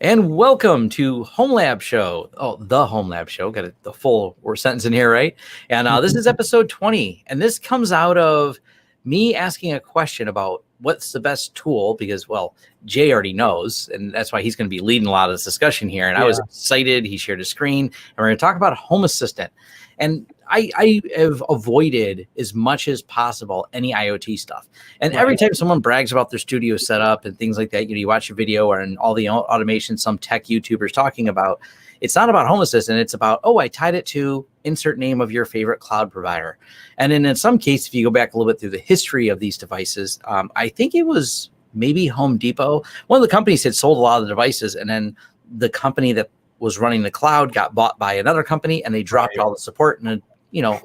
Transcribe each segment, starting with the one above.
And welcome to Homelab Show. Oh, the Homelab Show. Got the full sentence in here, right? And this is episode 20. And this comes out of me asking a question about what's the best tool because, well, Jay already knows. And that's why he's going to be leading a lot of this discussion here. And I was excited. He shared a screen. And we're going to talk about Home Assistant. And I have avoided as much as possible any IoT stuff. And every time someone brags about their studio setup and things like that, you watch a video or in all the automation some tech YouTubers talking about, it's not about Home Assistant. It's about, I tied it to insert name of your favorite cloud provider. And then in some cases, if you go back a little bit through the history of these devices, I think it was maybe Home Depot. One of the companies had sold a lot of the devices, and then the company that was running the cloud got bought by another company, and they dropped all the support, and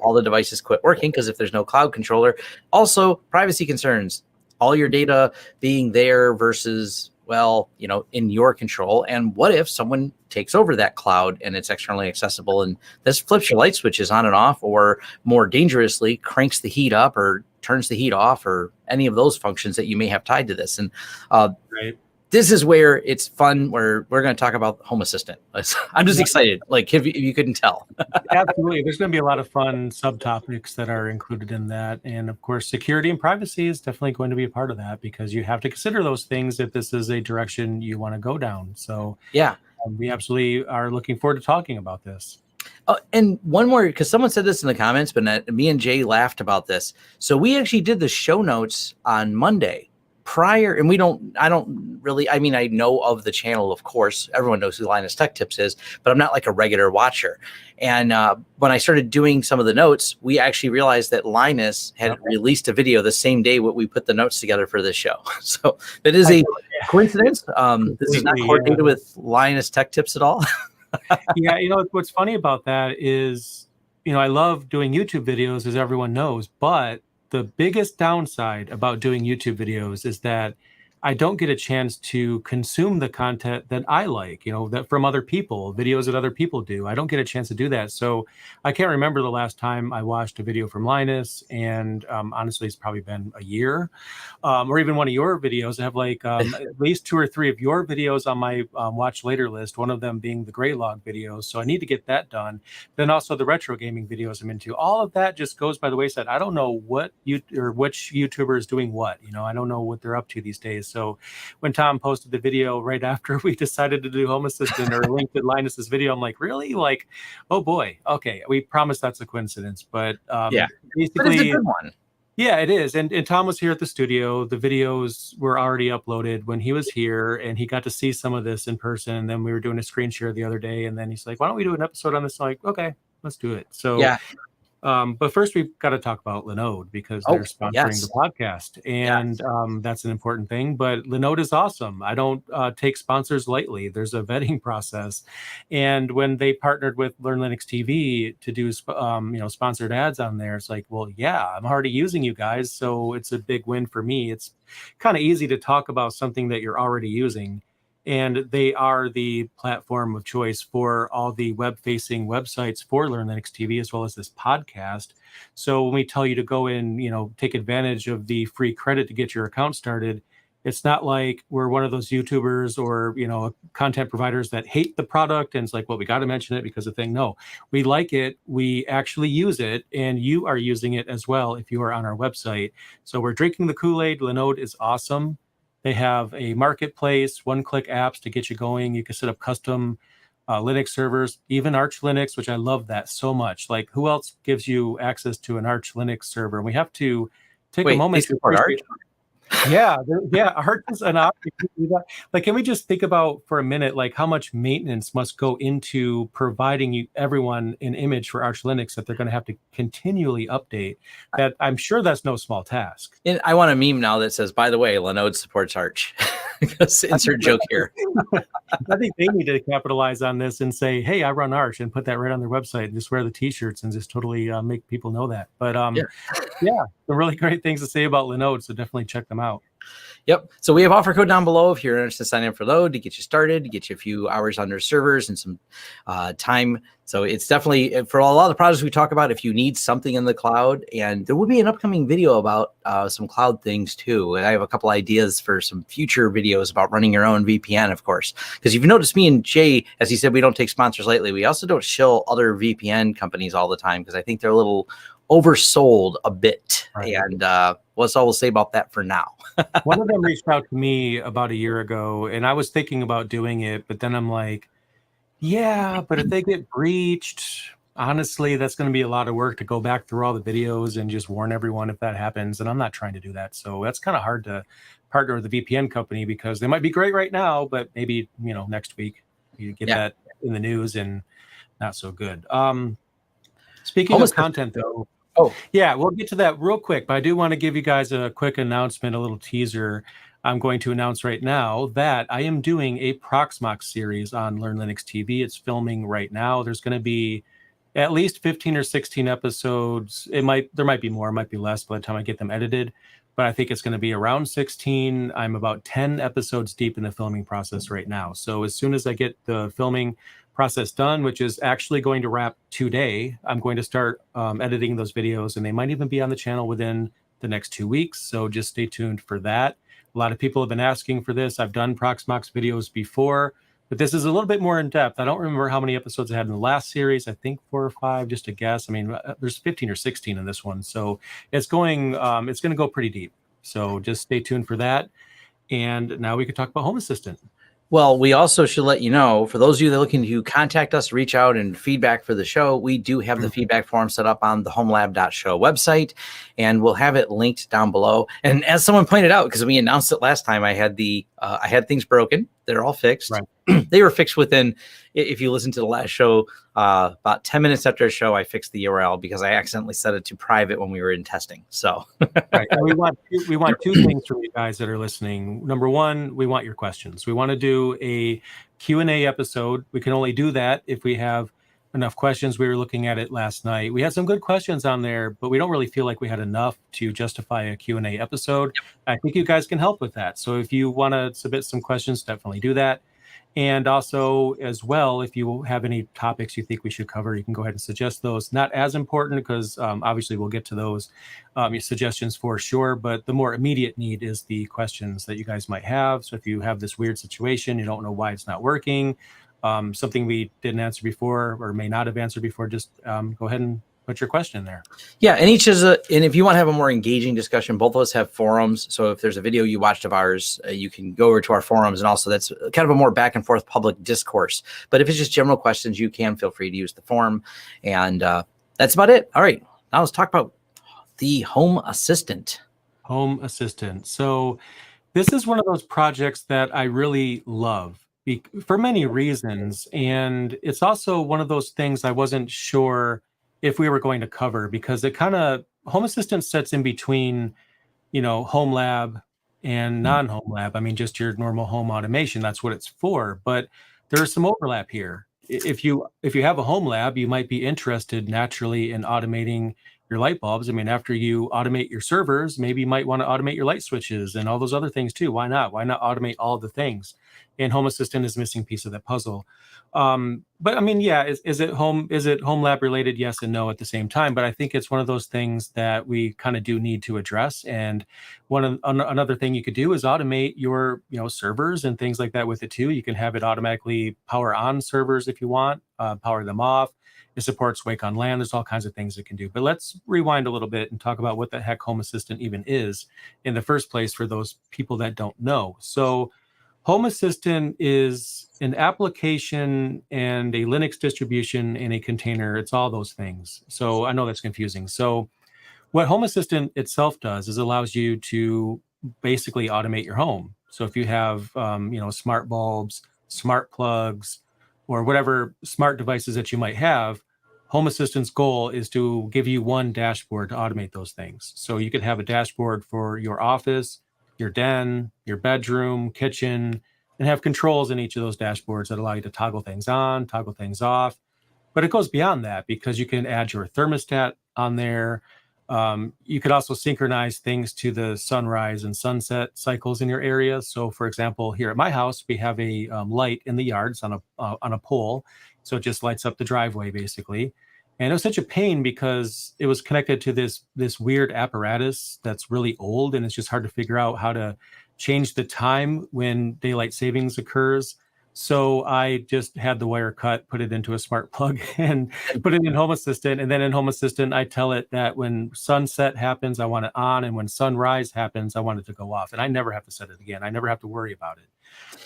all the devices quit working because if there's no cloud controller. Also, privacy concerns, all your data being there versus, in your control. And what if someone takes over that cloud and it's externally accessible and this flips your light switches on and off, or more dangerously cranks the heat up or turns the heat off, or any of those functions that you may have tied to this. And this is where it's fun, where we're going to talk about Home Assistant. I'm just excited, like if you couldn't tell. Absolutely. There's going to be a lot of fun subtopics that are included in that. And of course, security and privacy is definitely going to be a part of that, because you have to consider those things if this is a direction you want to go down. So we absolutely are looking forward to talking about this. And one more, because someone said this in the comments, but me and Jay laughed about this. So we actually did the show notes on Monday prior, and I know of the channel, of course. Everyone knows who Linus Tech Tips is, but I'm not like a regular watcher. And when I started doing some of the notes, we actually realized that Linus had released a video the same day we put the notes together for this show. So that is a coincidence. This is not coordinated with Linus Tech Tips at all. What's funny about that is, I love doing YouTube videos, as everyone knows, but the biggest downside about doing YouTube videos is that I don't get a chance to consume the content that I like, that from other people, videos that other people do. I don't get a chance to do that. So I can't remember the last time I watched a video from Linus. And honestly, it's probably been a year, or even one of your videos. I have at least 2 or 3 of your videos on my watch later list, one of them being the Greylog videos. So I need to get that done. Then also the retro gaming videos I'm into. All of that just goes by the wayside. I don't know which YouTuber is doing what. I don't know what they're up to these days. So when Tom posted the video right after we decided to do Home Assistant, or linked to Linus's video, I'm like, really? Like, oh boy. Okay. We promise that's a coincidence, but basically, but it's a good one. Yeah, it is. And Tom was here at the studio. The videos were already uploaded when he was here, and he got to see some of this in person. And then we were doing a screen share the other day, and then he's like, why don't we do an episode on this? I'm like, okay, let's do it. So but first we've got to talk about Linode, because they're sponsoring the podcast, and that's an important thing. But Linode is awesome. I don't take sponsors lightly. There's a vetting process, and when they partnered with Learn Linux TV to do sponsored ads on there, it's like, well, I'm already using you guys, so it's a big win for me. It's kind of easy to talk about something that you're already using. And they are the platform of choice for all the web-facing websites for Learn Linux TV, as well as this podcast. So when we tell you to go in, take advantage of the free credit to get your account started, it's not like we're one of those YouTubers or, content providers that hate the product and it's like, well, we got to mention it because of the thing. No, we like it. We actually use it, and you are using it as well if you are on our website. So we're drinking the Kool-Aid. Linode is awesome. They have a marketplace, one-click apps to get you going. You can set up custom Linux servers, even Arch Linux, which I love that so much. Like, who else gives you access to an Arch Linux server? And we have to take a moment to appreciate. Arch is an option. Like, can we just think about for a minute, like, how much maintenance must go into providing everyone an image for Arch Linux that they're going to have to continually update? That I'm sure that's no small task. And I want a meme now that says, by the way, Linode supports Arch. Insert joke here. I think they need to capitalize on this and say, hey, I run Arch, and put that right on their website and just wear the t-shirts and just totally make people know that. But some really great things to say about Linode, so definitely check them out. Yep. So we have offer code down below if you're interested in signing up for Load to get you started, to get you a few hours on their servers and some time. So it's definitely for a lot of the projects we talk about, if you need something in the cloud, and there will be an upcoming video about some cloud things too. And I have a couple ideas for some future videos about running your own VPN, of course, because you've noticed me and Jay, as he said, we don't take sponsors lightly. We also don't shill other VPN companies all the time because I think they're a little oversold a bit. Right. And what's all we'll say about that for now. One of them reached out to me about a year ago, and I was thinking about doing it, but then I'm like, yeah, but if they get breached, honestly, that's going to be a lot of work to go back through all the videos and just warn everyone if that happens. And I'm not trying to do that. So that's kind of hard to partner with the VPN company because they might be great right now, but maybe, next week you get that in the news and not so good. Speaking of content, though. Oh, yeah, we'll get to that real quick, but I do want to give you guys a quick announcement, a little teaser. I'm going to announce right now that I am doing a Proxmox series on Learn Linux TV. It's filming right now. There's going to be at least 15 or 16 episodes. There might be more, it might be less by the time I get them edited, but I think it's going to be around 16. I'm about 10 episodes deep in the filming process right now. So as soon as I get the filming process done, which is actually going to wrap today, I'm going to start editing those videos, and they might even be on the channel within the next 2 weeks. So just stay tuned for that. A lot of people have been asking for this. I've done Proxmox videos before, but this is a little bit more in depth. I don't remember how many episodes I had in the last series. I think 4 or 5, just a guess. I mean, there's 15 or 16 in this one. So it's going to go pretty deep. So just stay tuned for that. And now we can talk about Home Assistant. Well, we also should let you know, for those of you that are looking to contact us, reach out and feedback for the show, we do have the feedback form set up on the homelab.show website, and we'll have it linked down below. And as someone pointed out, because we announced it last time, I had things broken. They're all fixed. Right. They were fixed within, if you listen to the last show, about 10 minutes after the show, I fixed the URL because I accidentally set it to private when we were in testing. So right. And we want two things from you guys that are listening. Number one, we want your questions. We want to do a Q&A episode. We can only do that if we have enough questions. We were looking at it last night. We had some good questions on there, but we don't really feel like we had enough to justify a Q&A episode. I think you guys can help with that. So if you want to submit some questions, definitely do that. And also, as well, if you have any topics you think we should cover, you can go ahead and suggest those. Not as important because obviously we'll get to those your suggestions for sure. But the more immediate need is the questions that you guys might have. So if you have this weird situation, you don't know why it's not working, something we didn't answer before or may not have answered before, just go ahead and put your question in there. Yeah, and and if you want to have a more engaging discussion, both of us have forums. So if there's a video you watched of ours, you can go over to our forums, and also that's kind of a more back and forth public discourse. But if it's just general questions, you can feel free to use the forum, and that's about it. All right, now let's talk about the Home Assistant. Home Assistant. So this is one of those projects that I really love for many reasons, and it's also one of those things I wasn't sure if we were going to cover, because it kind of, Home Assistant sits in between, Homelab and non-Homelab. I mean, just your normal home automation, that's what it's for. But there's some overlap here. If you have a Homelab, you might be interested naturally in automating your light bulbs. I mean, after you automate your servers, maybe you might want to automate your light switches and all those other things too. Why not? Why not automate all the things? And Home Assistant is a missing piece of that puzzle. But I mean, yeah, is it Homelab related? Yes and no at the same time. But I think it's one of those things that we kind of do need to address. And another thing you could do is automate your servers and things like that with it too. You can have it automatically power on servers if you want, power them off. It supports Wake on LAN. There's all kinds of things it can do. But let's rewind a little bit and talk about what the heck Home Assistant even is in the first place for those people that don't know. So Home Assistant is an application and a Linux distribution in a container. It's all those things. So I know that's confusing. So what Home Assistant itself does is allows you to basically automate your home. So if you have, smart bulbs, smart plugs, or whatever smart devices that you might have, Home Assistant's goal is to give you one dashboard to automate those things. So you could have a dashboard for your office, your den, your bedroom, kitchen, and have controls in each of those dashboards that allow you to toggle things on, toggle things off. But it goes beyond that because you can add your thermostat on there. You could also synchronize things to the sunrise and sunset cycles in your area. So, for example, here at my house, we have a light in the yards on a pole, so it just lights up the driveway basically. And it was such a pain because it was connected to this weird apparatus that's really old, and it's just hard to figure out how to change the time when daylight savings occurs. So I just had the wire cut, put it into a smart plug, and put it in Home Assistant. And then in Home Assistant, I tell it that when sunset happens, I want it on, and when sunrise happens, I want it to go off. And I never have to set it again. I never have to worry about it.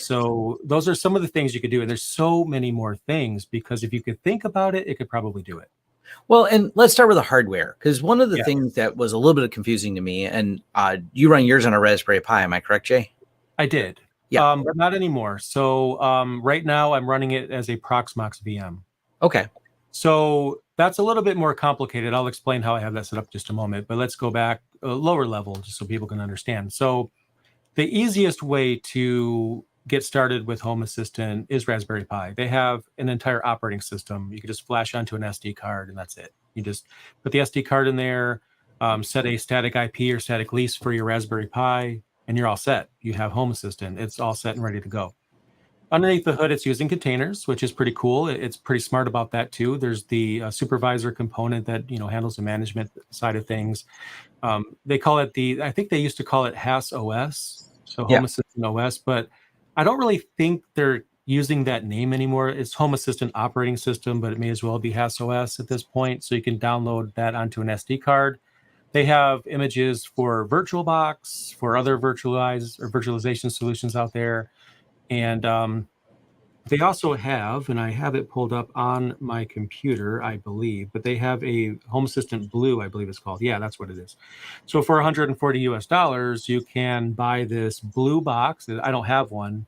So those are some of the things you could do. And there's so many more things, because if you could think about it, it could probably do it. Well, and let's start with the hardware, because one of the Yeah. things that was a little bit confusing to me, and you run yours on a Raspberry Pi, am I correct, Jay? I did. Yeah. But not anymore. So right now I'm running it as a Proxmox VM. Okay. So that's a little bit more complicated. I'll explain how I have that set up in just a moment, but let's go back a lower level just so people can understand. So the easiest way to get started with Home Assistant is Raspberry Pi. They have an entire operating system. You can just flash onto an SD card and that's it. You just put the SD card in there, set a static IP or static lease for your Raspberry Pi, and you're all set. You have Home Assistant. It's all set and ready to go. Underneath the hood, it's using containers, which is pretty cool. It's pretty smart about that too. There's the supervisor component that handles the management side of things. They call it I think they used to call it HAS OS, so Home Assistant OS, but I don't really think they're using that name anymore. It's Home Assistant operating system, but it may as well be HAS OS at this point. So you can download that onto an SD card. They have images for VirtualBox, for other virtualization solutions out there. And they also have, and I have it pulled up on my computer, I believe, but they have a Home Assistant Blue, I believe it's called. Yeah, that's what it is. So for $140, you can buy this blue box. I don't have one.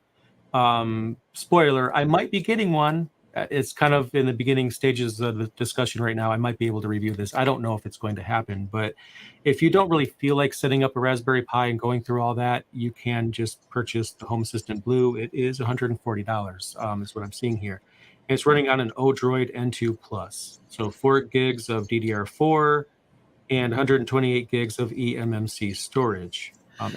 Spoiler, I might be getting one. It's kind of in the beginning stages of the discussion right now. I might be able to review this. I don't know if it's going to happen, but if you don't really feel like setting up a Raspberry Pi and going through all that, you can just purchase the Home Assistant Blue. It is $140, is what I'm seeing here. And it's running on an Odroid N2 Plus. So 4 gigs of DDR4 and 128 gigs of eMMC storage. Oh,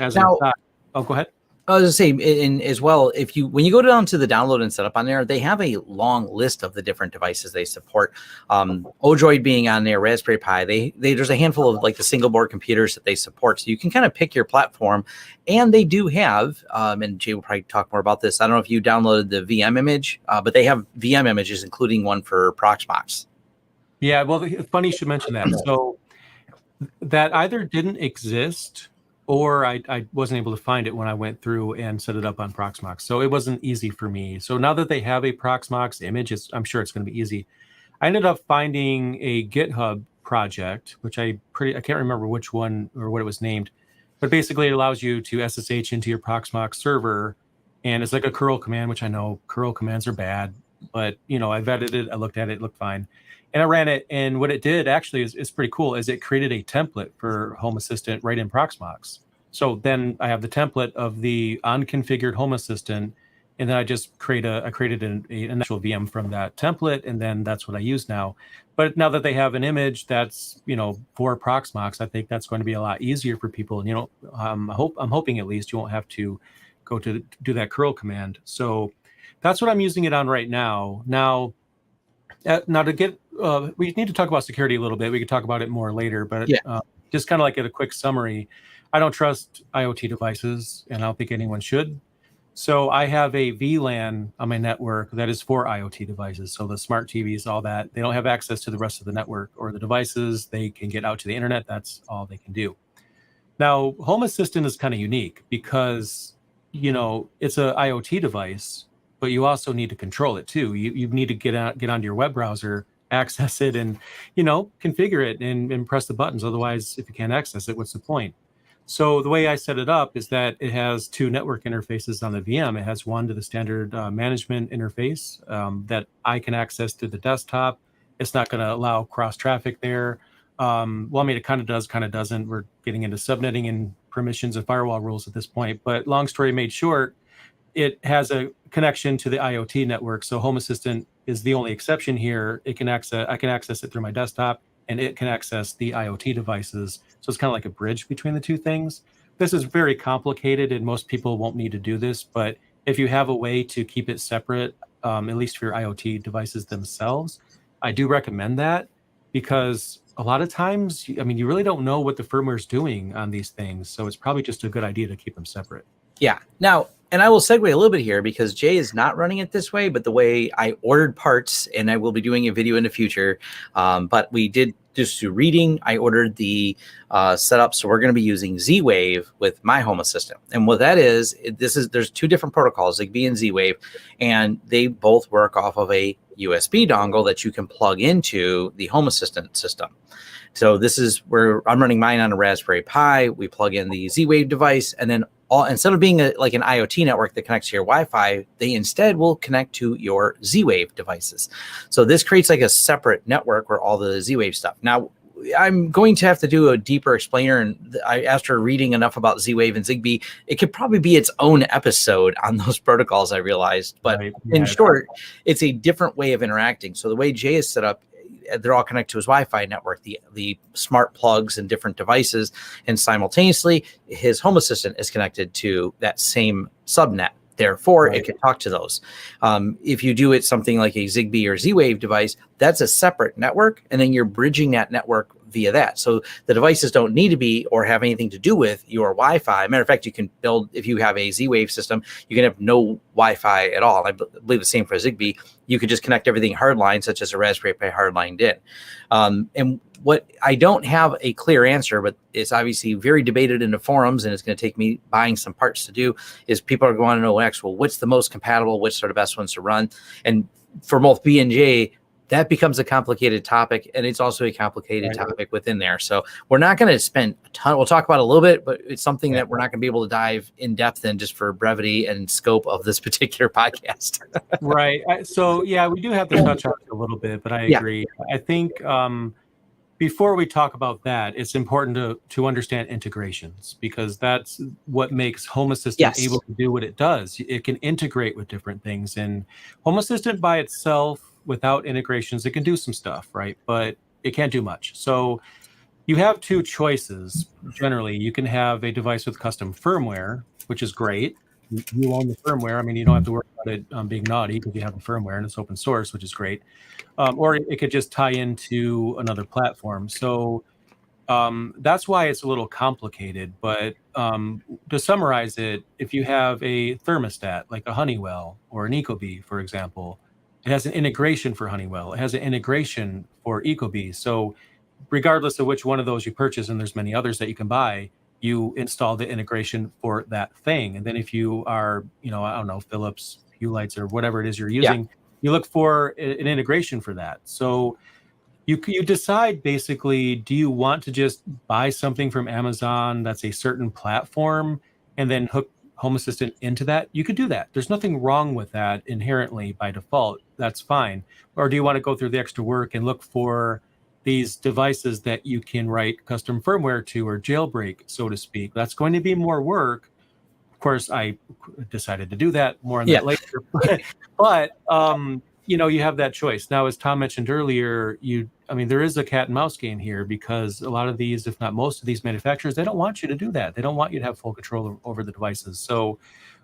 go ahead. I was going to say, and as well, when you go down to the download and setup on there, they have a long list of the different devices they support. Odroid being on there, Raspberry Pi, there's a handful of like the single board computers that they support. So you can kind of pick your platform, and they do have, and Jay will probably talk more about this. I don't know if you downloaded the VM image, but they have VM images, including one for Proxmox. Yeah, well, funny you should mention that. So that either didn't exist, or I wasn't able to find it when I went through and set it up on Proxmox. So it wasn't easy for me. So now that they have a Proxmox image, I'm sure it's going to be easy. I ended up finding a GitHub project, which I can't remember which one or what it was named, but basically it allows you to SSH into your Proxmox server. And it's like a curl command, which I know curl commands are bad, but I vetted it, I looked at it, it looked fine. And I ran it, and what it did actually is pretty cool, is it created a template for Home Assistant right in Proxmox. So then I have the template of the unconfigured Home Assistant, and then I just created an actual VM from that template, and then that's what I use now. But now that they have an image that's for Proxmox, I think that's going to be a lot easier for people. And I'm hoping at least you won't have to go to do that curl command. So that's what I'm using it on right now. Now to get we need to talk about security a little bit. We could talk about it more later, but just kind of like at a quick summary, I don't trust IoT devices, and I don't think anyone should. So I have a VLAN on my network that is for IoT devices. So the smart TVs, all that, they don't have access to the rest of the network or the devices. They can get out to the internet. That's all they can do. Now, Home Assistant is kind of unique because, it's an IoT device, but you also need to control it too. You need to get onto your web browser, access it, and configure it and press the buttons. Otherwise, if you can't access it, what's the point? So the way I set it up is that it has 2 network interfaces on the VM. It has one to the standard management interface that I can access through the desktop. It's not going to allow cross traffic there. It kind of does, kind of doesn't. We're getting into subnetting and permissions and firewall rules at this point. But long story made short, it has a connection to the IoT network. So Home Assistant is the only exception here. I can access it through my desktop, and it can access the IoT devices. So it's kind of like a bridge between the two things. This is very complicated, and most people won't need to do this. But if you have a way to keep it separate, at least for your IoT devices themselves, I do recommend that, because a lot of times, I mean, you really don't know what the firmware is doing on these things. So it's probably just a good idea to keep them separate. Yeah. Now, and I will segue a little bit here because Jay is not running it this way, but the way I ordered parts, and I will be doing a video in the future. But we did just through reading, I ordered the setup. So we're going to be using Z-Wave with my Home Assistant. And what that is, there's two different protocols, Zigbee and Z-Wave, and they both work off of a USB dongle that you can plug into the Home Assistant system. So this is where I'm running mine on a Raspberry Pi. We plug in the Z-Wave device, and then instead of being like an IoT network that connects to your Wi-Fi, they instead will connect to your Z-Wave devices. So this creates like a separate network where all the Z-Wave stuff. Now, I'm going to have to do a deeper explainer, and after reading enough about Z-Wave and Zigbee, it could probably be its own episode on those protocols, I realized. But in short, it's a different way of interacting. So the way Jay is set up, they're all connected to his Wi-Fi network, the smart plugs and different devices, and simultaneously his Home Assistant is connected to that same subnet. Therefore, it can talk to those. If you do it something like a Zigbee or Z-Wave device, that's a separate network, and then you're bridging that network via that. So the devices don't need to be or have anything to do with your Wi-Fi. Matter of fact, you can build, if you have a Z-Wave system, you can have no Wi-Fi at all. I believe the same for Zigbee. You could just connect everything hardline, such as a Raspberry Pi hardlined in. And what I don't have a clear answer, but it's obviously very debated in the forums, and it's going to take me buying some parts to do, is people are going to know, well, what's the most compatible, which are the best ones to run? And for both B and J, that becomes a complicated topic, and it's also a complicated topic within there. So we're not going to spend a ton. We'll talk about it a little bit, but it's something that we're not going to be able to dive in depth in just for brevity and scope of this particular podcast. Right. So yeah, we do have to touch on it a little bit, but I agree. I think before we talk about that, it's important to understand integrations, because that's what makes Home Assistant able to do what it does. It can integrate with different things, and Home Assistant by itself, without integrations, it can do some stuff, right? But it can't do much. So you have two choices. Generally, you can have a device with custom firmware, which is great. You own the firmware. I mean, you don't have to worry about it being naughty, because you have the firmware and it's open source, which is great. Or it could just tie into another platform. So that's why it's a little complicated. But to summarize it, if you have a thermostat like a Honeywell or an Ecobee, for example, it has an integration for Honeywell. It has an integration for Ecobee. So regardless of which one of those you purchase, and there's many others that you can buy, you install the integration for that thing. And then if you are, I don't know, Philips, Hue Lights, or whatever it is you're using, you look for an integration for that. So you decide basically, do you want to just buy something from Amazon that's a certain platform and then hook Home Assistant into that? You could do that. There's nothing wrong with that inherently by default. That's fine. Or do you want to go through the extra work and look for these devices that you can write custom firmware to, or jailbreak, so to speak? That's going to be more work. Of course, I decided to do that. More on that later. But you have that choice. Now, as Tom mentioned earlier, there is a cat and mouse game here, because a lot of these, if not most of these manufacturers, they don't want you to do that. They don't want you to have full control over the devices. So,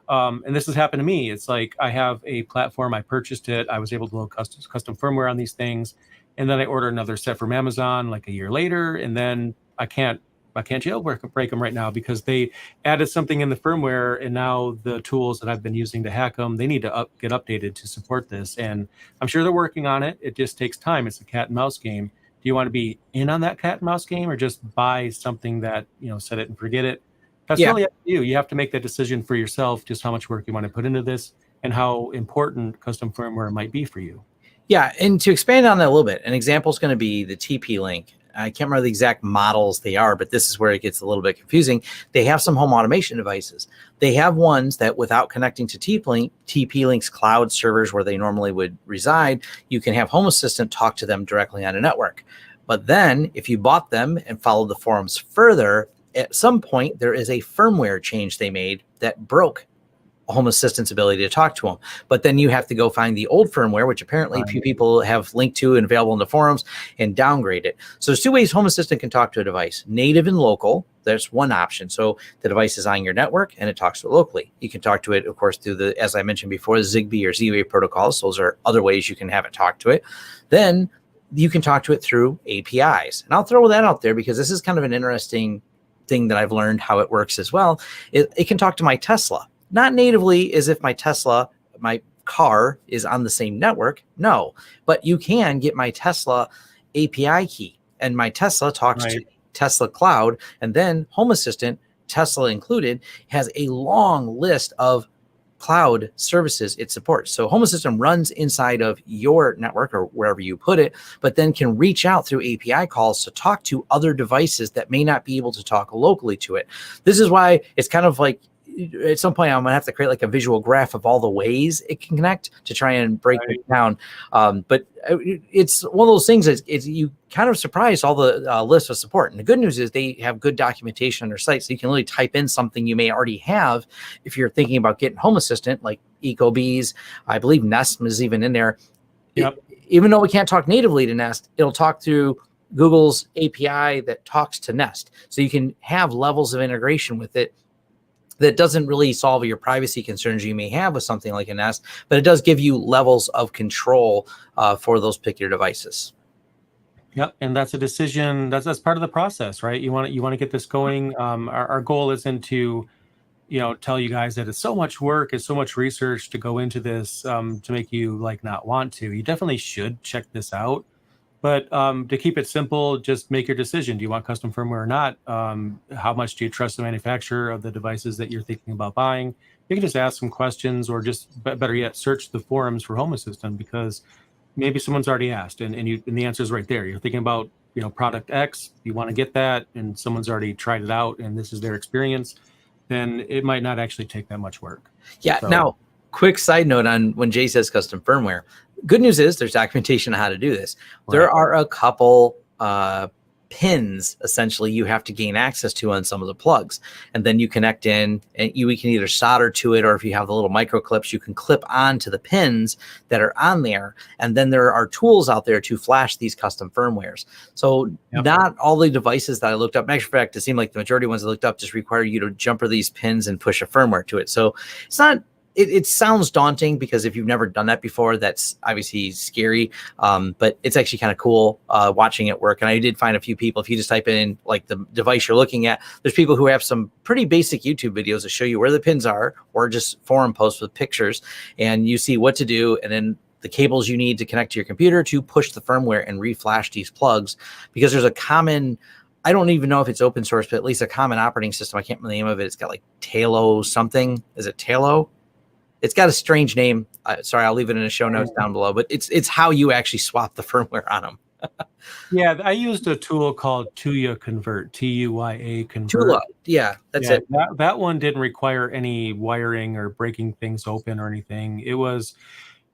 and this has happened to me. It's like, I have a platform, I purchased it, I was able to load custom firmware on these things, and then I order another set from Amazon like a year later, and then I can't jailbreak them right now, because they added something in the firmware, and now the tools that I've been using to hack them, they need to get updated to support this. And I'm sure they're working on it. It just takes time. It's a cat and mouse game. Do you want to be in on that cat and mouse game, or just buy something that, set it and forget it? That's really up to you. You have to make that decision for yourself, just how much work you want to put into this and how important custom firmware might be for you. Yeah, and to expand on that a little bit, an example is going to be the TP-Link. I can't remember the exact models they are, but this is where it gets a little bit confusing. They have some home automation devices. They have ones that, without connecting to TP-Link's cloud servers where they normally would reside, you can have Home Assistant talk to them directly on a network. But then if you bought them and followed the forums further, at some point there is a firmware change they made that broke Home Assistant's ability to talk to them. But then you have to go find the old firmware, which apparently a few people have linked to and available in the forums, and downgrade it. So there's two ways Home Assistant can talk to a device: native and local. There's one option. So the device is on your network and it talks to it locally. You can talk to it, of course, through the, as I mentioned before, the Zigbee or Z-Wave protocols. Those are other ways you can have it talk to it. Then you can talk to it through APIs. And I'll throw that out there because this is kind of an interesting thing that I've learned how it works as well. It can talk to my Tesla. Not natively as if my Tesla, my car, is on the same network. No, but you can get my Tesla API key, and my Tesla talks to Tesla Cloud, and then Home Assistant, Tesla included, has a long list of cloud services it supports. So Home Assistant runs inside of your network or wherever you put it, but then can reach out through API calls to talk to other devices that may not be able to talk locally to it. This is why it's kind of like, at some point I'm gonna have to create like a visual graph of all the ways it can connect to try and break it down. But it's one of those things that you kind of surprised all the lists of support. And the good news is they have good documentation on their site, so you can really type in something you may already have if you're thinking about getting Home Assistant, like Ecobees. I believe Nest is even in there. Yep. Even though we can't talk natively to Nest, it'll talk through Google's API that talks to Nest. So you can have levels of integration with it that doesn't really solve your privacy concerns you may have with something like a Nest, but it does give you levels of control for those particular devices. Yep, and that's a decision. That's part of the process, right? You want to get this going. Our goal isn't to, tell you guys that it's so much work, it's so much research to go into this to make you like not want to. You definitely should check this out. But to keep it simple, just make your decision. Do you want custom firmware or not? How much do you trust the manufacturer of the devices that you're thinking about buying? You can just ask some questions, or just better yet, search the forums for Home Assistant, because maybe someone's already asked and the answer is right there. You're thinking about product X, you want to get that, and someone's already tried it out and this is their experience, then it might not actually take that much work. Yeah. So, now, quick side note on when Jay says custom firmware. Good news is there's documentation on how to do this. Right. There are a couple pins essentially you have to gain access to on some of the plugs, and then you connect in, and we can either solder to it, or if you have the little micro clips, you can clip onto the pins that are on there. And then there are tools out there to flash these custom firmwares. So not all the devices that I looked up, in actual fact, it seemed like the majority of ones I looked up just require you to jumper these pins and push a firmware to it. So it's not, it sounds daunting, because if you've never done that before, that's obviously scary. But it's actually kind of cool watching it work. And I did find a few people, if you just type in like the device you're looking at, there's people who have some pretty basic YouTube videos that show you where the pins are, or just forum posts with pictures, and you see what to do. And then the cables you need to connect to your computer to push the firmware and reflash these plugs, because there's a common, I don't even know if it's open source, but at least a common operating system. I can't remember the name of it. It's got like Talo something. Is it Talo? It's got a strange name. Sorry, I'll leave it in the show notes down below. But it's how you actually swap the firmware on them. Yeah, I used a tool called Tuya Convert, Tuya Convert. Tula, yeah, that's it. That one didn't require any wiring or breaking things open or anything. It was,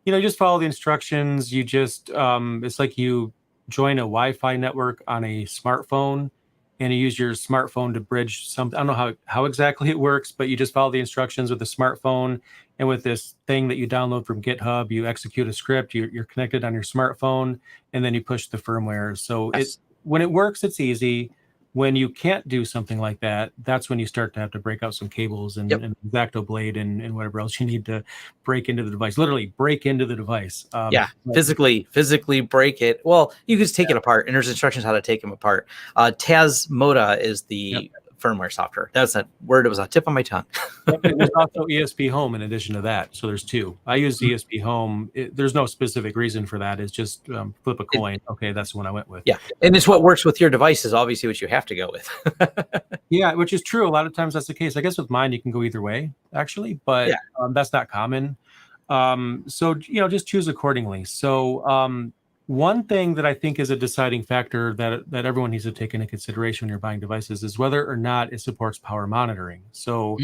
just follow the instructions. You just, it's like you join a Wi-Fi network on a smartphone, and you use your smartphone to bridge something. I don't know how exactly it works, but you just follow the instructions with the smartphone. And with this thing that you download from GitHub, you execute a script, you're connected on your smartphone, and then you push the firmware. So when it works, it's easy. When you can't do something like that, that's when you start to have to break out some cables and X-Acto blade and whatever else you need to break into the device. Literally break into the device. Physically break it. Well, you can just take it apart, and there's instructions how to take them apart. Tasmoda is the firmware software. That's that word. It was on the tip of my tongue. And there's also ESP Home in addition to that. So there's two. I use ESP Home. There's no specific reason for that. It's just flip a coin. Okay, that's the one I went with. Yeah, and it's what works with your device is obviously what you have to go with. Yeah, which is true. A lot of times that's the case. I guess with mine, you can go either way, actually, but that's not common. So, just choose accordingly. So one thing that I think is a deciding factor that everyone needs to take into consideration when you're buying devices is whether or not it supports power monitoring. So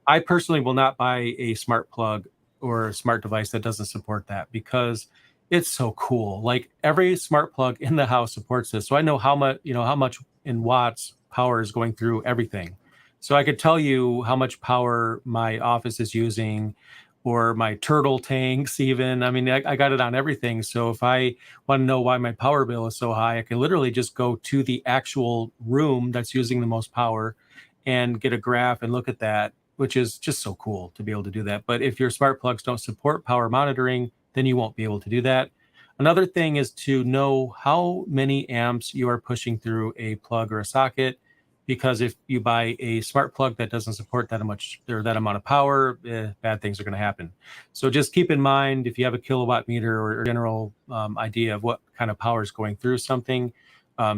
I personally will not buy a smart plug or a smart device that doesn't support that, because it's so cool. Like every smart plug in the house supports this. So I know how much in watts power is going through everything. So I could tell you how much power my office is using, or my turtle tanks even. I mean, I got it on everything. So if I want to know why my power bill is so high, I can literally just go to the actual room that's using the most power and get a graph and look at that, which is just so cool to be able to do that. But if your smart plugs don't support power monitoring, then you won't be able to do that. Another thing is to know how many amps you are pushing through a plug or a socket, because if you buy a smart plug that doesn't support that much or that amount of power, bad things are going to happen. So just keep in mind, if you have a kilowatt meter or general idea of what kind of power is going through something,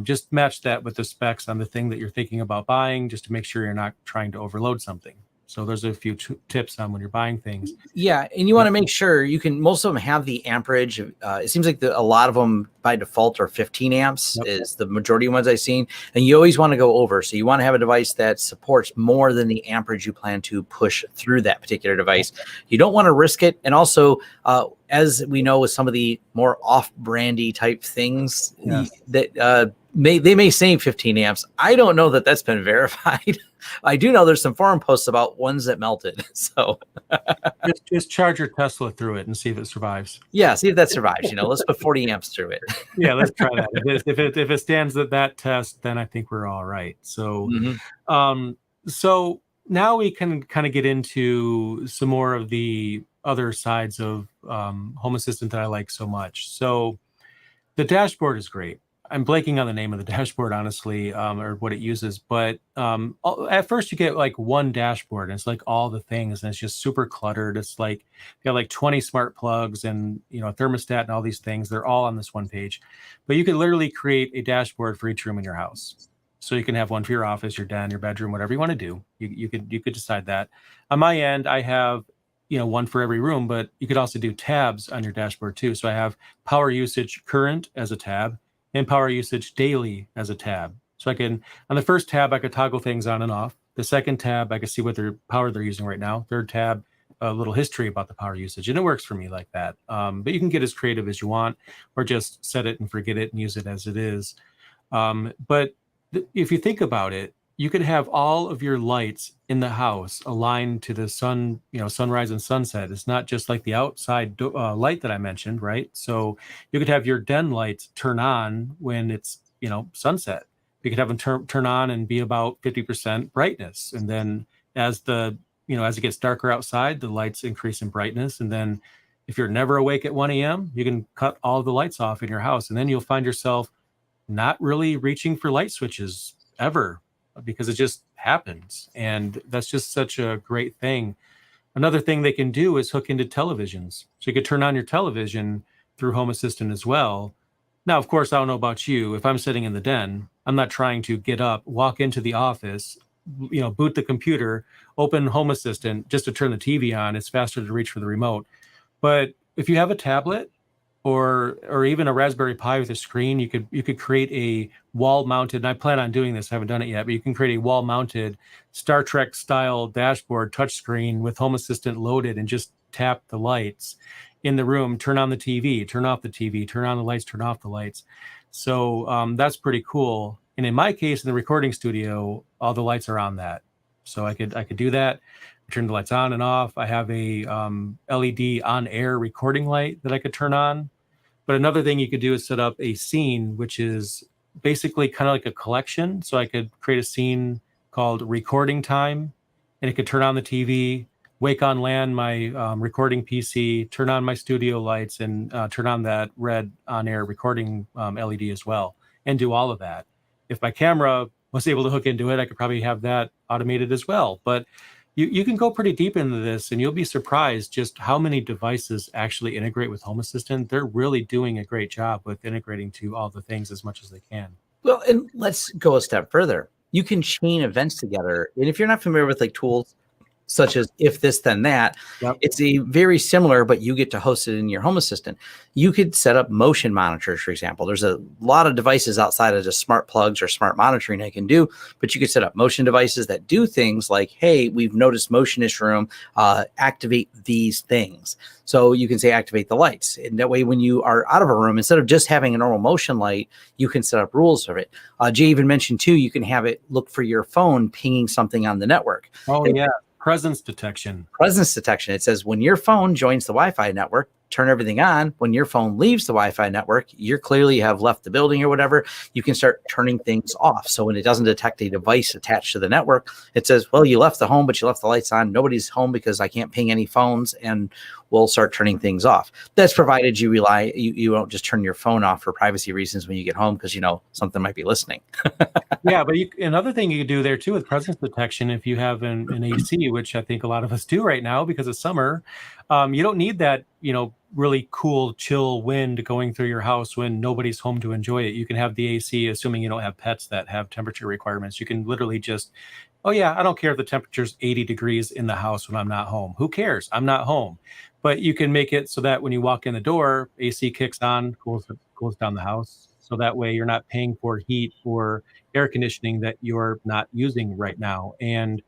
just match that with the specs on the thing that you're thinking about buying, just to make sure you're not trying to overload something. So there's a few tips on when you're buying things. Yeah, and you want to make sure you can. Most of them have the amperage. It seems like a lot of them by default are 15 amps. Yep. Is the majority of ones I've seen. And you always want to go over. So you want to have a device that supports more than the amperage you plan to push through that particular device. You don't want to risk it. And also, as we know, with some of the more off-brandy type things, Yes. that they may say 15 amps. I don't know that that's been verified. I do know there's some forum posts about ones that melted. So just charge your Tesla through it and see if it survives. yeah, see if that survives. Let's put 40 amps through it. Yeah, let's try that. If it stands that test, then I think we're all right. So, so now we can kind of get into some more of the other sides of Home Assistant that I like so much. So the dashboard is great. I'm blanking on the name of the dashboard, honestly, or what it uses. But at first you get like one dashboard and it's like all the things, and it's just super cluttered. It's like you got like 20 smart plugs and a thermostat and all these things. They're all on this one page. But you can literally create a dashboard for each room in your house. So you can have one for your office, your den, your bedroom, whatever you want to do. You could decide that. On my end, I have one for every room, but you could also do tabs on your dashboard too. So I have power usage current as a tab and power usage daily as a tab. So I can, on the first tab, I could toggle things on and off. The second tab, I can see what power they're using right now. Third tab, a little history about the power usage. And it works for me like that. But you can get as creative as you want, or just set it and forget it and use it as it is. But if you think about it, you could have all of your lights in the house aligned to the sun, sunrise and sunset. It's not just like the outside light that I mentioned, right? So you could have your den lights turn on when it's, sunset. You could have them turn on and be about 50% brightness. And then as as it gets darker outside, the lights increase in brightness. And then if you're never awake at 1 a.m., you can cut all the lights off in your house. And then you'll find yourself not really reaching for light switches ever, because it just happens. And that's just such a great thing. Another thing they can do is hook into televisions. So you could turn on your television through Home Assistant as well. Now, of course, I don't know about you. If I'm sitting in the den, I'm not trying to get up, walk into the office, boot the computer, open Home Assistant just to turn the TV on. It's faster to reach for the remote. But if you have a tablet or even a Raspberry Pi with a screen, you could create a wall-mounted, and I plan on doing this, I haven't done it yet, but you can create a wall-mounted Star Trek style dashboard touchscreen with Home Assistant loaded, and just tap the lights in the room, turn on the TV, turn off the TV, turn on the lights, turn off the lights. So that's pretty cool. And in my case, in the recording studio, all the lights are on that. So I could do that. Turn the lights on and off. I have a LED on-air recording light that I could turn on. But another thing you could do is set up a scene, which is basically kind of like a collection. So I could create a scene called recording time, and it could turn on the TV, wake on LAN my recording PC, turn on my studio lights, and turn on that red on-air recording LED as well, and do all of that. If my camera was able to hook into it, I could probably have that automated as well. But you can go pretty deep into this, and you'll be surprised just how many devices actually integrate with Home Assistant. They're really doing a great job with integrating to all the things as much as they can. Well, and let's go a step further. You can chain events together. And if you're not familiar with like tools such as if this, then that. Yep. It's a very similar, but you get to host it in your Home Assistant. You could set up motion monitors, for example. There's a lot of devices outside of just smart plugs or smart monitoring I can do, but you could set up motion devices that do things like, hey, we've noticed motion in this room, activate these things. So you can say activate the lights. And that way, when you are out of a room, instead of just having a normal motion light, you can set up rules for it. Jay even mentioned too, you can have it look for your phone pinging something on the network. Oh, yeah. Presence detection. Presence detection. It says when your phone joins the Wi-Fi network, turn everything on. When your phone leaves the Wi-Fi network, you're clearly have left the building or whatever, you can start turning things off. So when it doesn't detect a device attached to the network, it says, well, you left the home, but you left the lights on. Nobody's home because I can't ping any phones, and we'll start turning things off. That's provided you don't just turn your phone off for privacy reasons when you get home, because something might be listening. Yeah, but another thing you could do there too with presence detection, if you have an AC, which I think a lot of us do right now because of summer, you don't need that, really cool, chill wind going through your house when nobody's home to enjoy it. You can have the AC, assuming you don't have pets that have temperature requirements. You can literally just, oh yeah, I don't care if the temperature's 80 degrees in the house when I'm not home. Who cares? I'm not home. But you can make it so that when you walk in the door, AC kicks on, cools down the house. So that way you're not paying for heat or air conditioning that you're not using right now. And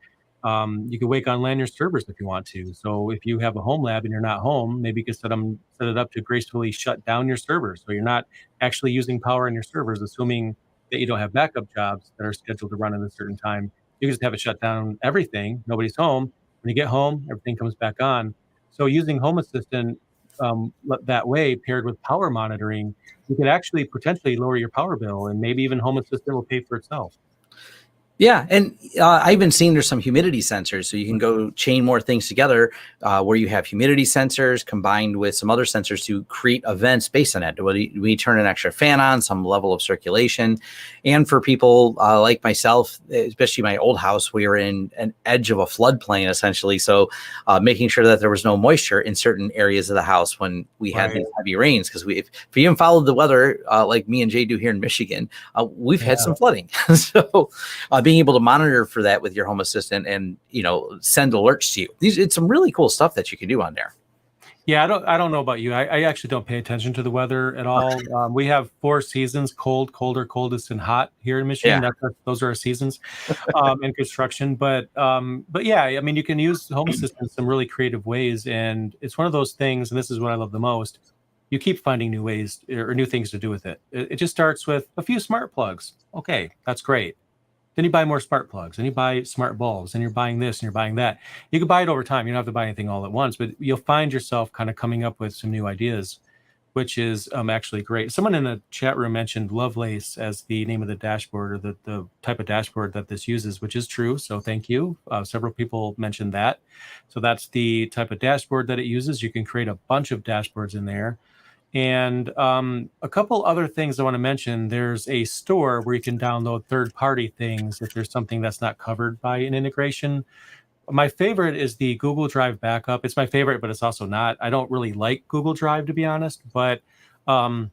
you can wake on LAN your servers if you want to. So if you have a Homelab and you're not home, maybe you can set it up to gracefully shut down your servers. So you're not actually using power in your servers, assuming that you don't have backup jobs that are scheduled to run at a certain time. You can just have it shut down everything. Nobody's home. When you get home, everything comes back on. So using Home Assistant that way, paired with power monitoring, you could actually potentially lower your power bill, and maybe even Home Assistant will pay for itself. Yeah, and I've even seen there's some humidity sensors, so you can go chain more things together where you have humidity sensors combined with some other sensors to create events based on that. We turn an extra fan on, some level of circulation, and for people like myself, especially my old house, we were in an edge of a floodplain essentially, so making sure that there was no moisture in certain areas of the house when we had these heavy rains, because if you haven't followed the weather like me and Jay do here in Michigan, we've had some flooding. So being able to monitor for that with your Home Assistant and send alerts to you. It's some really cool stuff that you can do on there. Yeah, I don't know about you. I actually don't pay attention to the weather at all. We have 4 seasons: cold, colder, coldest, and hot here in Michigan. Yeah. Those are our seasons in construction. But yeah, I mean, you can use Home Assistant in some really creative ways, and it's one of those things. And this is what I love the most. You keep finding new ways or new things to do with it. It just starts with a few smart plugs. Okay, that's great. Then you buy more smart plugs, and you buy smart bulbs, and you're buying this and you're buying that. You can buy it over time. You don't have to buy anything all at once, but you'll find yourself kind of coming up with some new ideas, which is actually great. Someone in the chat room mentioned Lovelace as the name of the dashboard, or the type of dashboard that this uses, which is true. So thank you. Several people mentioned that. So that's the type of dashboard that it uses. You can create a bunch of dashboards in there. And a couple other things I want to mention. There's a store where you can download third-party things if there's something that's not covered by an integration. My favorite is the Google Drive backup. It's my favorite, but it's also not. I don't really like Google Drive, to be honest. But Home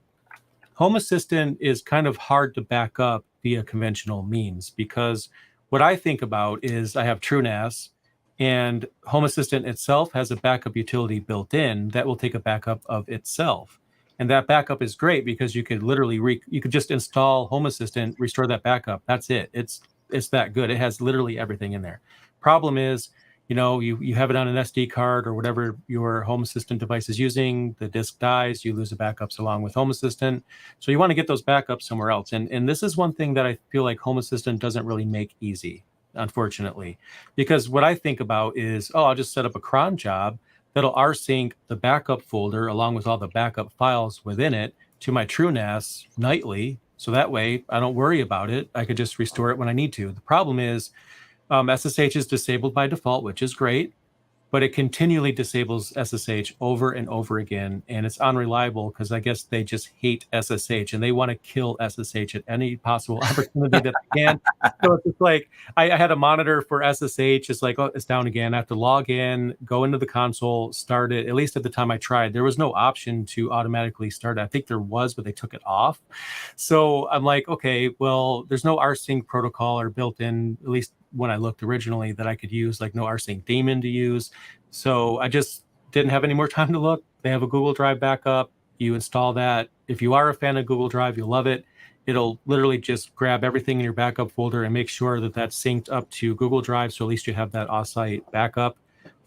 Assistant is kind of hard to back up via conventional means, because what I think about is I have TrueNAS, and Home Assistant itself has a backup utility built in that will take a backup of itself. And that backup is great because you could literally you could just install Home Assistant, restore that backup. That's it. It's that good. It has literally everything in there. Problem is, you have it on an SD card or whatever your Home Assistant device is using. The disk dies, you lose the backups along with Home Assistant. So you want to get those backups somewhere else. And this is one thing that I feel like Home Assistant doesn't really make easy, unfortunately, because what I think about is, I'll just set up a cron job that'll rsync the backup folder along with all the backup files within it to my TrueNAS nightly. So that way I don't worry about it. I could just restore it when I need to. The problem is SSH is disabled by default, which is great, but it continually disables SSH over and over again. And it's unreliable because I guess they just hate SSH and they want to kill SSH at any possible opportunity that they can. So it's just like, I had a monitor for SSH. It's like, it's down again. I have to log in, go into the console, start it. At least at the time I tried, there was no option to automatically start it. I think there was, but they took it off. So I'm like, okay, well, there's no rsync protocol or built in, at least when I looked originally that I could use, like no rsync daemon to use. So I just didn't have any more time to look. They have a Google Drive backup. You install that. If you are a fan of Google Drive, you'll love it. It'll literally just grab everything in your backup folder and make sure that that's synced up to Google Drive. So at least you have that offsite backup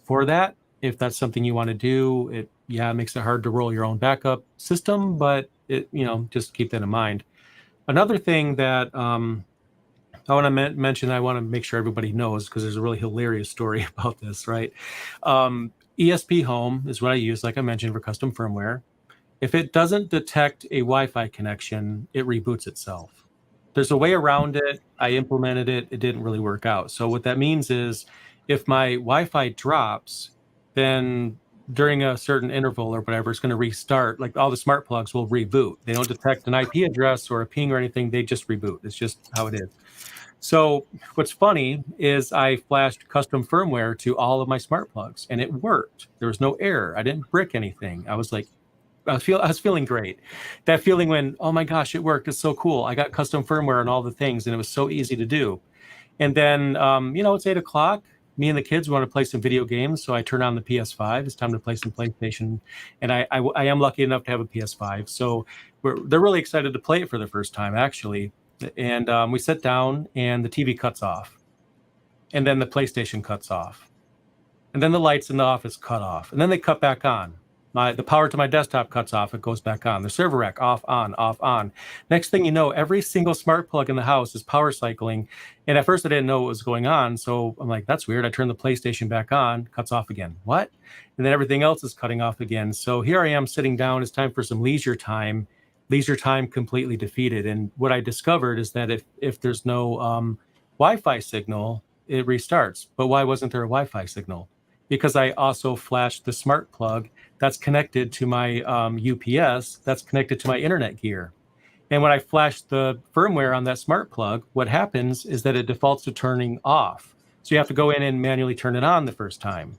for that. If that's something you want to do, it makes it hard to roll your own backup system, but just keep that in mind. Another thing that I want to mention, I want to make sure everybody knows, because there's a really hilarious story about this, right? ESP Home is what I use, like I mentioned, for custom firmware. If it doesn't detect a Wi-Fi connection, it reboots itself. There's a way around it. I implemented it. It didn't really work out. So what that means is if my Wi-Fi drops, then during a certain interval or whatever, it's going to restart. Like all the smart plugs will reboot. They don't detect an IP address or a ping or anything. They just reboot. It's just how it is. So what's funny is I flashed custom firmware to all of my smart plugs, and it worked. There was no error. I didn't brick anything. I was feeling great. That feeling when, oh my gosh, it worked. It's so cool. I got custom firmware and all the things, and it was so easy to do. And then, it's 8 o'clock. Me and the kids want to play some video games, so I turn on the PS5. It's time to play some PlayStation, and I am lucky enough to have a PS5. So they're really excited to play it for the first time, actually. And we sit down, and the TV cuts off, and then the PlayStation cuts off, and then the lights in the office cut off, and then they cut back on. The power to my desktop cuts off, it goes back on. The server rack off, on, off, on. Next thing you know, every single smart plug in the house is power cycling. And at first I didn't know what was going on. So I'm like, that's weird. I turn the PlayStation back on, cuts off again. What? And then everything else is cutting off again. So here I am sitting down. It's time for some leisure time. Leisure time completely defeated. And what I discovered is that if there's no Wi-Fi signal, it restarts. But why wasn't there a Wi-Fi signal? Because I also flashed the smart plug that's connected to my UPS, that's connected to my internet gear. And when I flash the firmware on that smart plug, what happens is that it defaults to turning off. So you have to go in and manually turn it on the first time.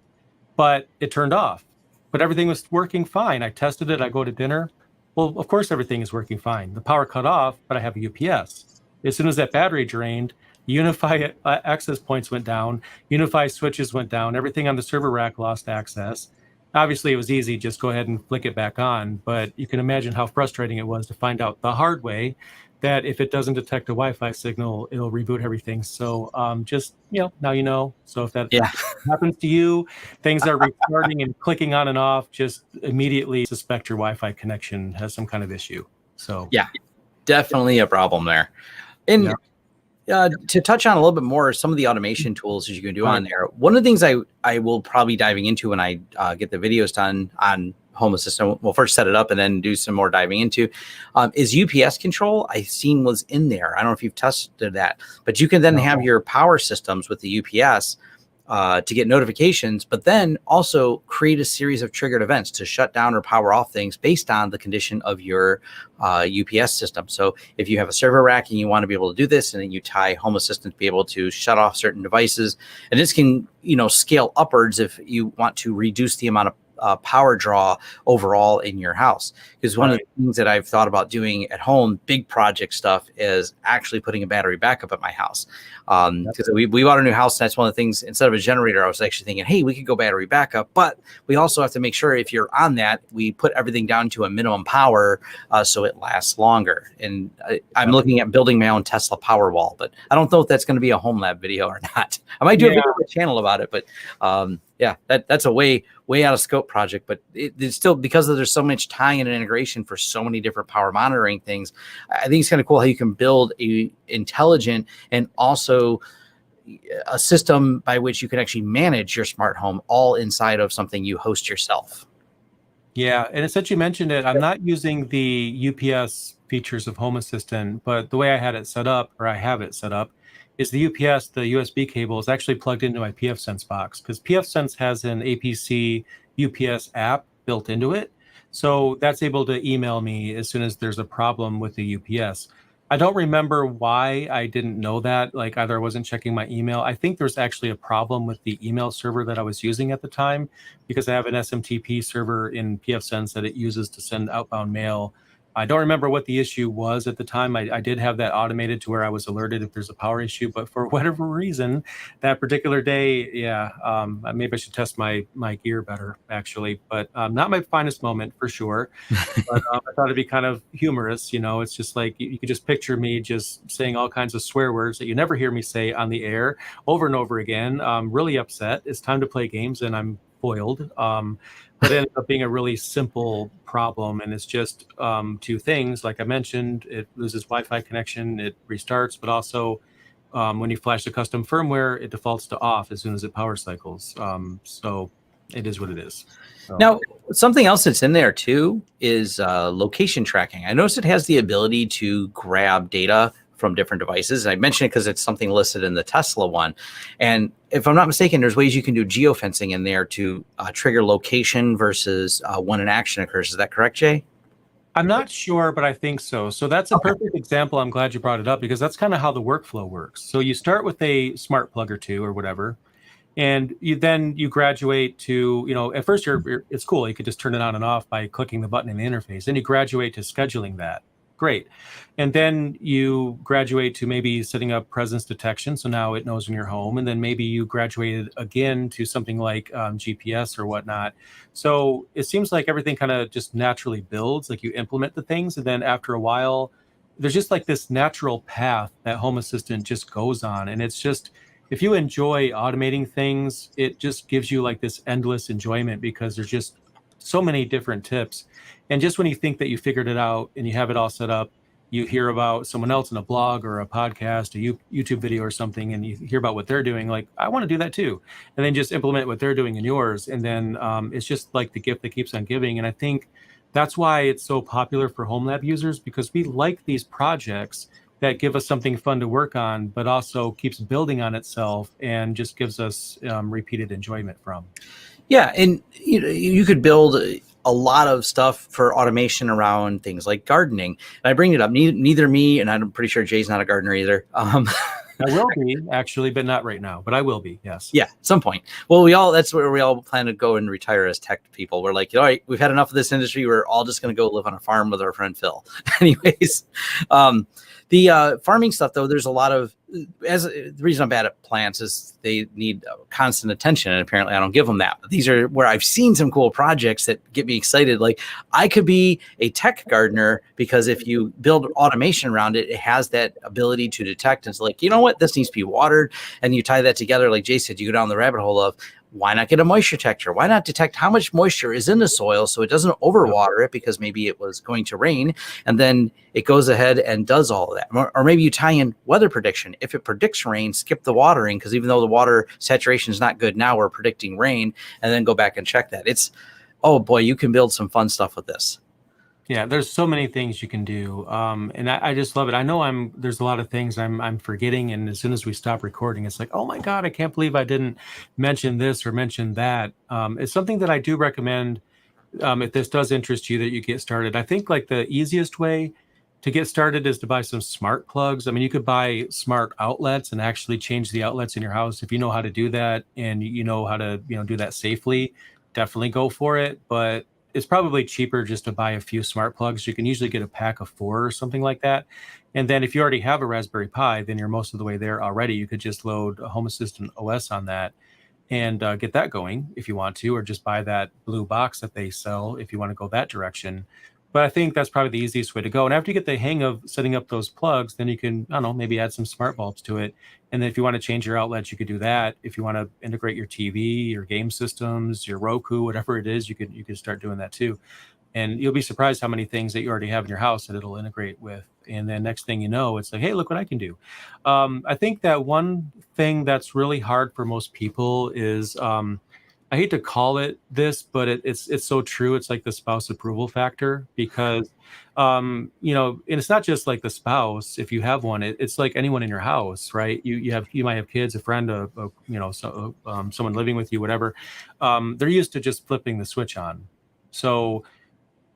But it turned off. But everything was working fine. I tested it. I go to dinner. Well, of course, everything is working fine. The power cut off, but I have a UPS. As soon as that battery drained, Unify access points went down, Unify switches went down, everything on the server rack lost access. Obviously, it was easy, just go ahead and flick it back on, but you can imagine how frustrating it was to find out the hard way that if it doesn't detect a Wi-Fi signal, it'll reboot everything. So just, now you know. So if that happens to you, things are restarting and clicking on and off, just immediately suspect your Wi-Fi connection has some kind of issue. So yeah, definitely a problem there. And to touch on a little bit more, some of the automation tools that you can do on there. One of the things I will probably diving into when I get the videos done on Home Assistant, we'll first set it up and then do some more diving into, is UPS control. I've seen was in there. I don't know if you've tested that, but you can then have your power systems with the UPS to get notifications, but then also create a series of triggered events to shut down or power off things based on the condition of your UPS system. So if you have a server rack and you want to be able to do this, and then you tie Home Assistant to be able to shut off certain devices, and this can, scale upwards if you want to reduce the amount of power draw overall in your house. Because one of the things that I've thought about doing at home, big project stuff, is actually putting a battery backup at my house. Because we bought a new house, and that's one of the things, instead of a generator, I was actually thinking, hey, we could go battery backup, but we also have to make sure if you're on that, we put everything down to a minimum power so it lasts longer. And I'm looking at building my own Tesla power wall, but I don't know if that's going to be a Homelab video or not. I might do a video on the channel about it, but that's a way out of scope project, but it's still, because there's so much tying and integration for so many different power monitoring things. I think it's kind of cool how you can build a intelligent and also a system by which you can actually manage your smart home all inside of something you host yourself. Yeah, and since you mentioned it, I'm not using the UPS features of Home Assistant, but the way I had it set up, or I have it set up, is the UPS, the USB cable, is actually plugged into my pfSense box, because pfSense has an APC UPS app built into it. So that's able to email me as soon as there's a problem with the UPS. I don't remember why I didn't know that. Like, either I wasn't checking my email. I think there's actually a problem with the email server that I was using at the time, because I have an SMTP server in pfSense that it uses to send outbound mail I don't remember what the issue was at the time. I did have that automated to where I was alerted if there's a power issue, but for whatever reason, that particular day, maybe I should test my gear better, actually. But not my finest moment for sure. But I thought it'd be kind of humorous, It's just like you could just picture me just saying all kinds of swear words that you never hear me say on the air over and over again. I'm really upset. It's time to play games, and I'm foiled. But it ended up being a really simple problem, and it's just two things. Like I mentioned, it loses Wi-Fi connection, it restarts, but also when you flash the custom firmware, it defaults to off as soon as it power cycles. So it is what it is. So. Now, something else that's in there too is location tracking. I noticed it has the ability to grab data from different devices. I mentioned it because it's something listed in the Tesla one. And if I'm not mistaken, there's ways you can do geofencing in there to trigger location versus when an action occurs. Is that correct, Jay? I'm not sure, but I think so. So that's a perfect example. I'm glad you brought it up because that's kind of how the workflow works. So you start with a smart plug or two or whatever. And you graduate to, at first it's cool. You could just turn it on and off by clicking the button in the interface. Then you graduate to scheduling that. Great. And then you graduate to maybe setting up presence detection. So now it knows when you're home. And then maybe you graduated again to something like GPS or whatnot. So it seems like everything kind of just naturally builds, like you implement the things. And then after a while, there's just like this natural path that Home Assistant just goes on. And it's just, if you enjoy automating things, it just gives you like this endless enjoyment because there's just so many different tips. And just when you think that you figured it out and you have it all set up, you hear about someone else in a blog or a podcast, a YouTube video or something, and you hear about what they're doing. Like, I want to do that too. And then just implement what they're doing in yours. And then it's just like the gift that keeps on giving. And I think that's why it's so popular for Homelab users, because we like these projects that give us something fun to work on, but also keeps building on itself and just gives us repeated enjoyment from. Yeah, and you could build a lot of stuff for automation around things like gardening. And I bring it up, neither me, and I'm pretty sure Jay's not a gardener either. I will be, actually, but not right now. But I will be, yes. Yeah, at some point. Well, that's where we all plan to go and retire as tech people. We're like, all right, we've had enough of this industry. We're all just going to go live on a farm with our friend Phil. Anyways, the farming stuff, though, there's a lot of, the reason I'm bad at plants is they need constant attention, and apparently I don't give them that. But these are where I've seen some cool projects that get me excited. Like, I could be a tech gardener because if you build automation around it, it has that ability to detect. And it's like, you know what, this needs to be watered. And you tie that together, like Jay said, you go down the rabbit hole of, why not get a moisture detector? Why not detect how much moisture is in the soil so it doesn't overwater it because maybe it was going to rain, and then it goes ahead and does all of that. Or maybe you tie in weather prediction. If it predicts rain, skip the watering, because even though the water saturation is not good now, we're predicting rain, and then go back and check that. It's, oh boy, you can build some fun stuff with this. Yeah, there's so many things you can do, and I just love it. I know there's a lot of things I'm forgetting, and as soon as we stop recording, it's like, oh my God, I can't believe I didn't mention this or mention that. It's something that I do recommend if this does interest you, that you get started. I think like the easiest way to get started is to buy some smart plugs. I mean, you could buy smart outlets and actually change the outlets in your house. If you know how to do that and you know how to do that safely, definitely go for it. But it's probably cheaper just to buy a few smart plugs. You can usually get a pack of 4 or something like that. And then if you already have a Raspberry Pi, then you're most of the way there already. You could just load a Home Assistant OS on that and get that going if you want to, or just buy that blue box that they sell if you want to go that direction. But I think that's probably the easiest way to go. And after you get the hang of setting up those plugs, then you can, I don't know, maybe add some smart bulbs to it. And then if you want to change your outlets, you could do that. If you want to integrate your TV, your game systems, your Roku, whatever it is, you could start doing that too. And you'll be surprised how many things that you already have in your house that it'll integrate with. And then next thing you know, it's like, hey, look what I can do. I think that one thing that's really hard for most people is, I hate to call it this, but it's so true. It's like the spouse approval factor, because, and it's not just like the spouse. If you have one, it's like anyone in your house, right? You might have kids, a friend, someone living with you, whatever. They're used to just flipping the switch on. So,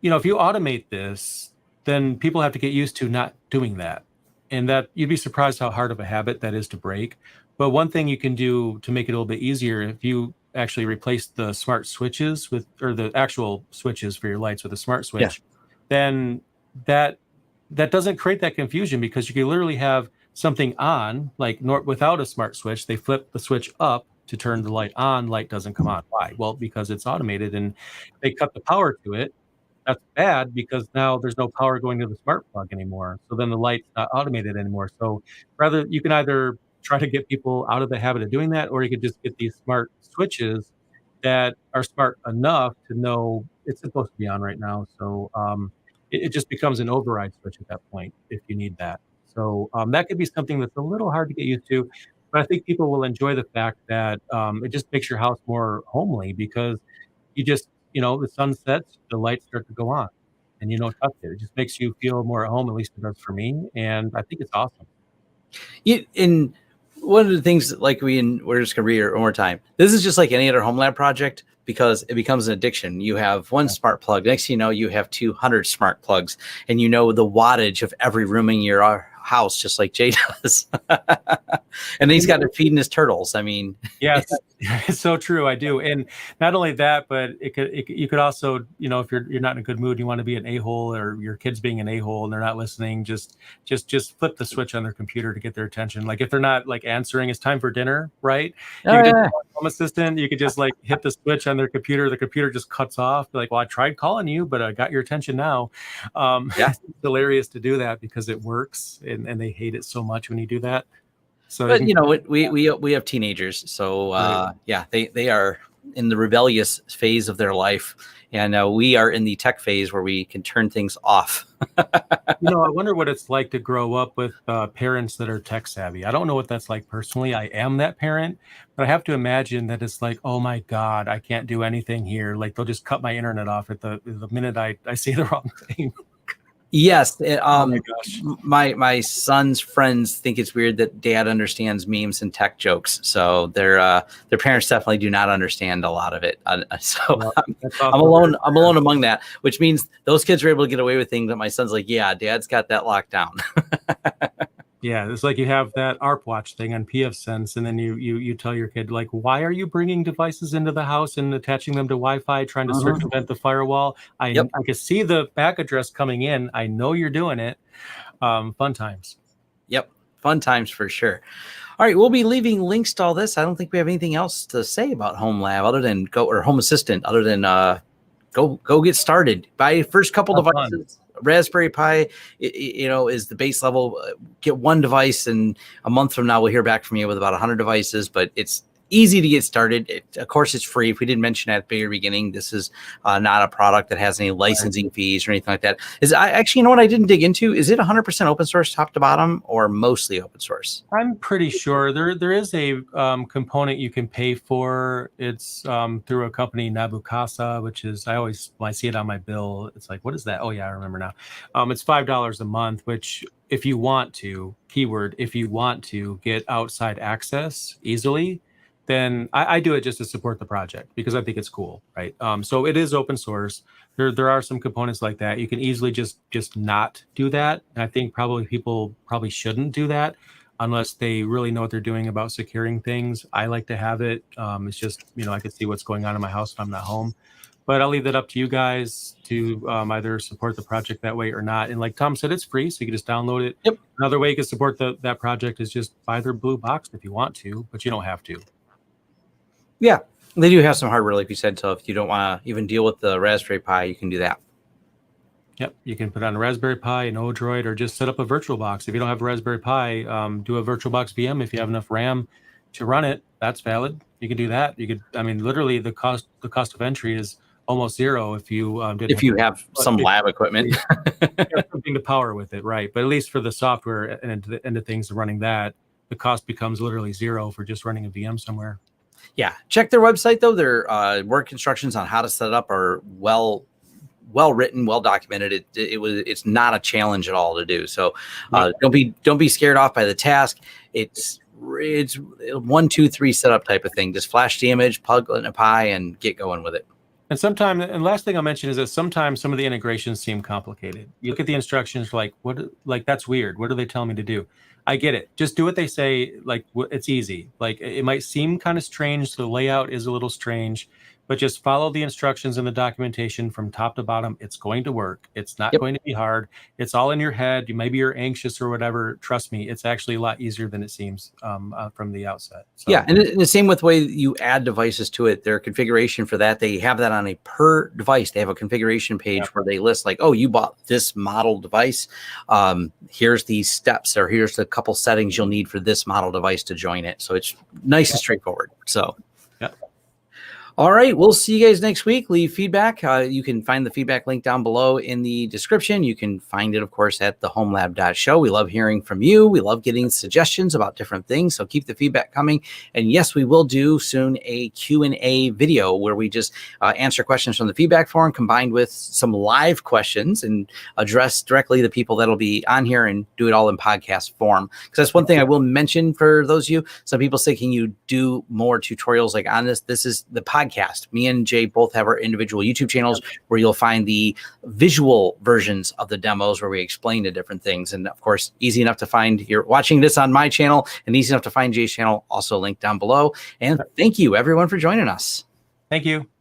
if you automate this, then people have to get used to not doing that. And that you'd be surprised how hard of a habit that is to break. But one thing you can do to make it a little bit easier, if you actually replace the smart switches or the actual switches for your lights with a smart switch, then that doesn't create that confusion, because you can literally have something on, like without a smart switch, they flip the switch up to turn the light on, light doesn't come on. Why? Well, because it's automated and they cut the power to it. That's bad, because now there's no power going to the smart plug anymore. So then the light's not automated anymore. So rather, you can either try to get people out of the habit of doing that, or you could just get these smart switches that are smart enough to know it's supposed to be on right now. So it just becomes an override switch at that point if you need that. So that could be something that's a little hard to get used to, but I think people will enjoy the fact that it just makes your house more homely, because you just, the sun sets, the lights start to go on, and you don't touch it. It just makes you feel more at home, at least it does for me, and I think it's awesome. In one of the things, like we're just gonna read it one more time. This is just like any other Homelab project, because it becomes an addiction. You have one smart plug. Next thing you know, you have 200 smart plugs, and you know the wattage of every room in your house, just like Jay does. And he's got to feeding his turtles. I mean, yes, it's so true. I do. And not only that, but you could also, if you're not in a good mood, you want to be an a-hole, or your kid's being an a-hole and they're not listening, just flip the switch on their computer to get their attention. Like if they're not like answering, it's time for dinner, right? Home assistant, you could just like hit the switch on their computer. The computer just cuts off. Be like, well, I tried calling you, but I got your attention now. It's hilarious to do that because it works, and they hate it so much when you do that. So, but we have teenagers, so right. They are in the rebellious phase of their life, and we are in the tech phase where we can turn things off. I wonder what it's like to grow up with parents that are tech savvy. I don't know what that's like personally. I am that parent, but I have to imagine that it's like, oh my God, I can't do anything here. Like they'll just cut my internet off at the minute I say the wrong thing. Yes. Oh my gosh. My son's friends think it's weird that dad understands memes and tech jokes. So their parents definitely do not understand a lot of it. So I'm alone. I'm alone among that, which means those kids are able to get away with things that my son's like, yeah, dad's got that locked down. Yeah, it's like you have that ARP watch thing on pfSense, and then you tell your kid, like, why are you bringing devices into the house and attaching them to Wi-Fi, trying to circumvent the firewall? I can see the MAC address coming in. I know you're doing it. Fun times. Yep, fun times for sure. All right, we'll be leaving links to all this. I don't think we have anything else to say about Homelab other than Home Assistant, other than go get started. Buy your first couple devices. Raspberry Pi, is the base level. Get one device, and a month from now, we'll hear back from you with about 100 devices. But it's easy to get started. Of course, it's free. If we didn't mention at the very beginning, this is not a product that has any licensing fees or anything like that. Actually, what I didn't dig into? Is it 100% open source, top to bottom, or mostly open source? I'm pretty sure there is a component you can pay for. It's through a company, Nabukasa, which is, when I see it on my bill, it's like, what is that? Oh yeah, I remember now. It's $5 a month, which if you want to, if you want to get outside access easily, then I do it just to support the project because I think it's cool, right? So it is open source. There are some components like that. You can easily just not do that. And I think people shouldn't do that unless they really know what they're doing about securing things. I like to have it. It's just, I can see what's going on in my house if I'm not home. But I'll leave that up to you guys to either support the project that way or not. And like Tom said, it's free, so you can just download it. Yep. Another way you can support that project is just buy their blue box if you want to, but you don't have to. Yeah, they do have some hardware, like you said. So if you don't want to even deal with the Raspberry Pi, you can do that. Yep, you can put on a Raspberry Pi, an Odroid, or just set up a VirtualBox. If you don't have a Raspberry Pi, do a VirtualBox VM if you have enough RAM to run it. That's valid. You can do that. You could, literally the cost of entry is almost zero if you have some lab equipment. You have something to power with it, right? But at least for the software and the end of things running that, the cost becomes literally zero for just running a VM somewhere. Yeah, check their website though. Their work instructions on how to set it up are well written, well documented. It's not a challenge at all to do. So don't be scared off by the task. It's 1, 2, 3 setup type of thing. Just flash the image, plug in a Pi, and get going with it. And last thing I'll mention is that sometimes some of the integrations seem complicated. You look at the instructions like, that's weird. What do they tell me to do? I get it. Just do what they say. Like, it's easy. Like, it might seem kind of strange. The layout is a little strange, but just follow the instructions and the documentation from top to bottom. It's going to work. It's not Yep. going to be hard. It's all in your head. Maybe you're anxious or whatever. Trust me, it's actually a lot easier than it seems from the outset. So, yeah, and the same with the way you add devices to it, their configuration for that, they have that on a per device. They have a configuration page where they list like, oh, you bought this model device. Here's the steps, or here's the couple settings you'll need for this model device to join it. So it's nice and straightforward. So. All right, we'll see you guys next week. Leave feedback. You can find the feedback link down below in the description. You can find it, of course, at thehomelab.show. We love hearing from you. We love getting suggestions about different things, so keep the feedback coming. And yes, we will do soon a Q&A video where we just answer questions from the feedback forum combined with some live questions and address directly the people that'll be on here and do it all in podcast form. Because that's one thing I will mention for those of you. Some people say, can you do more tutorials like on this? This is the podcast. Me and Jay both have our individual YouTube channels where you'll find the visual versions of the demos where we explain the different things. And of course, easy enough to find. You're watching this on my channel, and easy enough to find Jay's channel, also linked down below. And thank you everyone for joining us. Thank you.